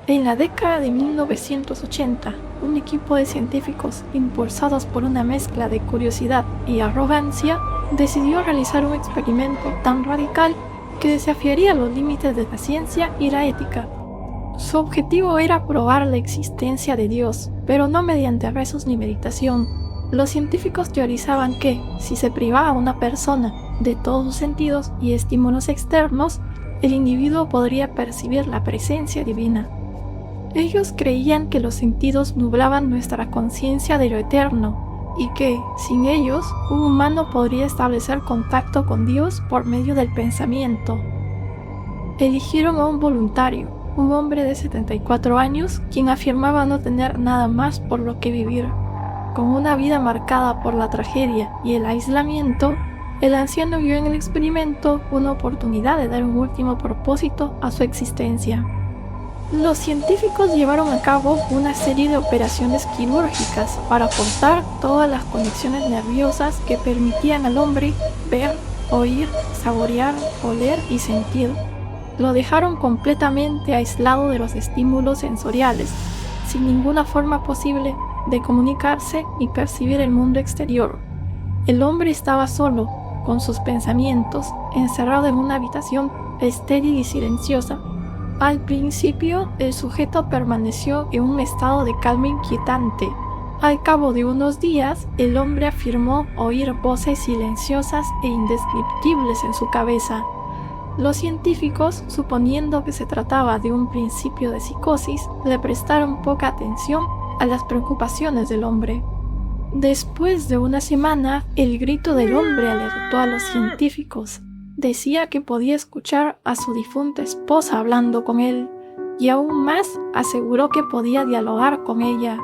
En la década de 1980, un equipo de científicos, impulsados por una mezcla de curiosidad y arrogancia, decidió realizar un experimento tan radical que desafiaría los límites de la ciencia y la ética. Su objetivo era probar la existencia de Dios, pero no mediante rezos ni meditación. Los científicos teorizaban que, si se privaba a una persona de todos sus sentidos y estímulos externos, el individuo podría percibir la presencia divina. Ellos creían que los sentidos nublaban nuestra conciencia de lo eterno y que, sin ellos, un humano podría establecer contacto con Dios por medio del pensamiento. Eligieron a un voluntario, un hombre de 74 años, quien afirmaba no tener nada más por lo que vivir. Con una vida marcada por la tragedia y el aislamiento, el anciano vio en el experimento una oportunidad de dar un último propósito a su existencia. Los científicos llevaron a cabo una serie de operaciones quirúrgicas para cortar todas las conexiones nerviosas que permitían al hombre ver, oír, saborear, oler y sentir. Lo dejaron completamente aislado de los estímulos sensoriales, sin ninguna forma posible de comunicarse y percibir el mundo exterior. El hombre estaba solo, con sus pensamientos, encerrado en una habitación estéril y silenciosa. Al principio, el sujeto permaneció en un estado de calma inquietante. Al cabo de unos días, el hombre afirmó oír voces silenciosas e indescriptibles en su cabeza. Los científicos, suponiendo que se trataba de un principio de psicosis, le prestaron poca atención a las preocupaciones del hombre. Después de una semana, el grito del hombre alertó a los científicos. Decía que podía escuchar a su difunta esposa hablando con él, y aún más aseguró que podía dialogar con ella.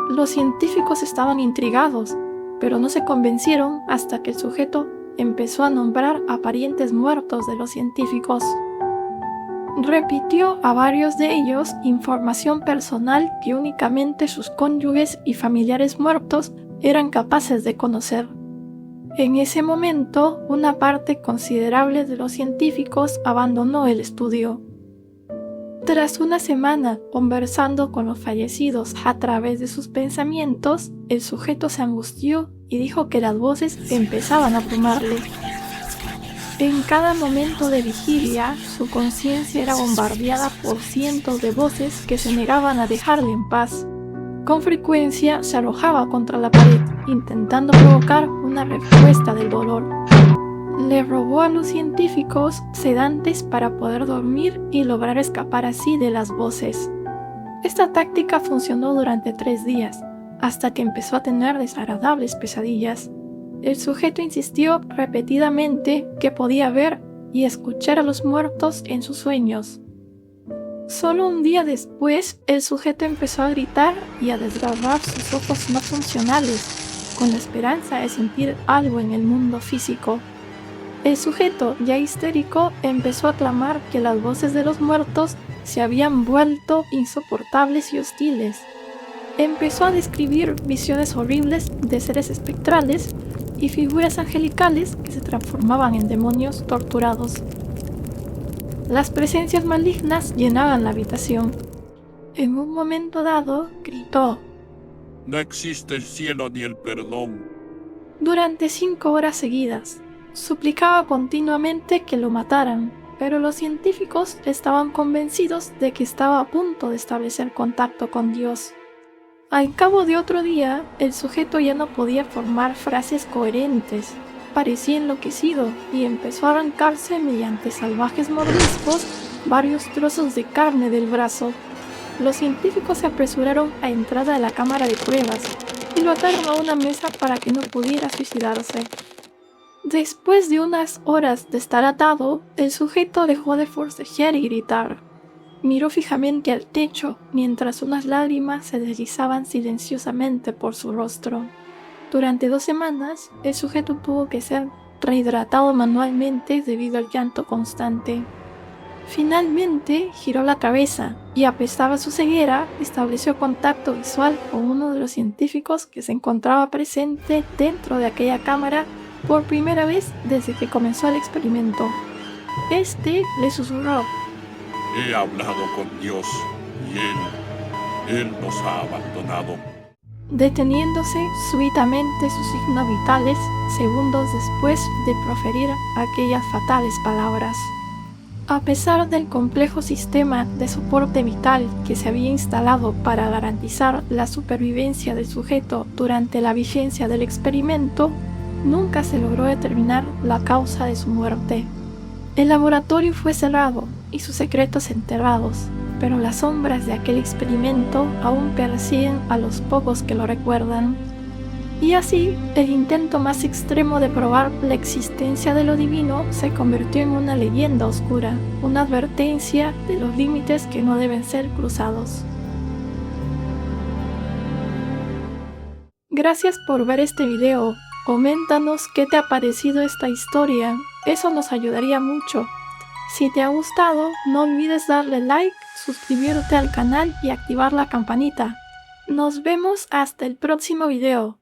Los científicos estaban intrigados, pero no se convencieron hasta que el sujeto empezó a nombrar a parientes muertos de los científicos. Repitió a varios de ellos información personal que únicamente sus cónyuges y familiares muertos eran capaces de conocer. En ese momento, una parte considerable de los científicos abandonó el estudio. Tras una semana conversando con los fallecidos a través de sus pensamientos, el sujeto se angustió y dijo que las voces empezaban a abrumarle. En cada momento de vigilia, su conciencia era bombardeada por cientos de voces que se negaban a dejarle en paz. Con frecuencia se arrojaba contra la pared, intentando provocar una respuesta del dolor. Le robó a los científicos sedantes para poder dormir y lograr escapar así de las voces. Esta táctica funcionó durante 3 días, hasta que empezó a tener desagradables pesadillas. El sujeto insistió repetidamente que podía ver y escuchar a los muertos en sus sueños. Solo un día después, el sujeto empezó a gritar y a desgarrar sus ojos no funcionales, con la esperanza de sentir algo en el mundo físico. El sujeto, ya histérico, empezó a clamar que las voces de los muertos se habían vuelto insoportables y hostiles. Empezó a describir visiones horribles de seres espectrales y figuras angelicales que se transformaban en demonios torturados. Las presencias malignas llenaban la habitación. En un momento dado, gritó: No existe el cielo ni el perdón. Durante 5 horas seguidas, suplicaba continuamente que lo mataran, pero los científicos estaban convencidos de que estaba a punto de establecer contacto con Dios. Al cabo de otro día, el sujeto ya no podía formar frases coherentes. Parecía enloquecido y empezó a arrancarse mediante salvajes mordiscos varios trozos de carne del brazo. Los científicos se apresuraron a entrar a la cámara de pruebas y lo ataron a una mesa para que no pudiera suicidarse. Después de unas horas de estar atado, el sujeto dejó de forcejear y gritar. Miró fijamente al techo mientras unas lágrimas se deslizaban silenciosamente por su rostro. Durante 2 semanas, el sujeto tuvo que ser rehidratado manualmente debido al llanto constante. Finalmente, giró la cabeza y, a pesar de su ceguera, estableció contacto visual con uno de los científicos que se encontraba presente dentro de aquella cámara por primera vez desde que comenzó el experimento. Este le susurró: He hablado con Dios bien. Él nos ha abandonado. Deteniéndose súbitamente sus signos vitales, segundos después de proferir aquellas fatales palabras. A pesar del complejo sistema de soporte vital que se había instalado para garantizar la supervivencia del sujeto durante la vigencia del experimento, nunca se logró determinar la causa de su muerte. El laboratorio fue cerrado y sus secretos enterrados, pero las sombras de aquel experimento aún persiguen a los pocos que lo recuerdan. Y así, el intento más extremo de probar la existencia de lo divino se convirtió en una leyenda oscura, una advertencia de los límites que no deben ser cruzados. Gracias por ver este video. Coméntanos qué te ha parecido esta historia, eso nos ayudaría mucho. Si te ha gustado, no olvides darle like, suscribirte al canal y activar la campanita. Nos vemos hasta el próximo video.